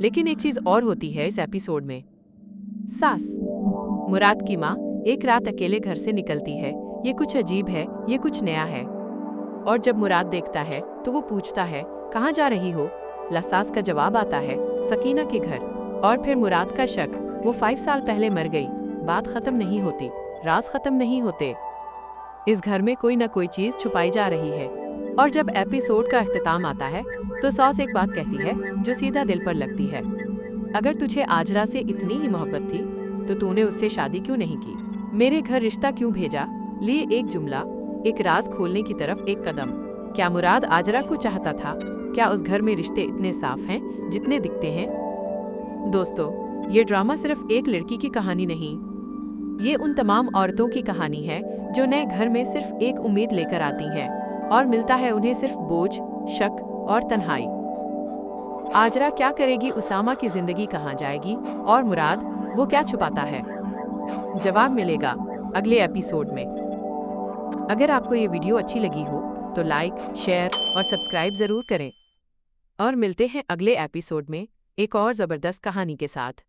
लेकिन एक चीज और होती है इस एपिसोड में। सास मुराद की माँ एक रात अकेले घर से निकलती है। ये कुछ अजीब है, ये कुछ नया है। और जब मुराद देखता है तो वो पूछता है, कहाँ जा रही हो? सास का जवाब आता है, सकीना के घर। और फिर मुराद का शक, वो 5 साल पहले मर गई। बात खत्म नहीं होती, राज खत्म नहीं होते। इस घर में कोई ना कोई चीज छुपाई जा रही है। और जब एपिसोड का अख्तिताम आता है तो सॉस एक बात कहती है जो सीधा दिल पर लगती है। अगर तुझे आजरा से इतनी ही मोहब्बत थी तो तूने उससे शादी क्यों नहीं की? मेरे घर रिश्ता क्यों भेजा? लिए एक जुमला, एक राज खोलने की तरफ एक कदम। क्या मुराद आजरा को चाहता था? क्या उस घर में रिश्ते इतने साफ हैं जितने दिखते हैं? दोस्तों, ये ड्रामा सिर्फ एक लड़की की कहानी नहीं, ये उन तमाम औरतों की कहानी है जो नए घर में सिर्फ एक उम्मीद लेकर आती हैं और मिलता है उन्हें सिर्फ बोझ, शक और तन्हाई। आजरा क्या करेगी? उसामा की जिंदगी कहाँ जाएगी? और मुराद, वो क्या छुपाता है? जवाब मिलेगा अगले एपिसोड में। अगर आपको ये वीडियो अच्छी लगी हो तो लाइक, शेयर और सब्सक्राइब जरूर करें। और मिलते हैं अगले एपिसोड में एक और जबरदस्त कहानी के साथ।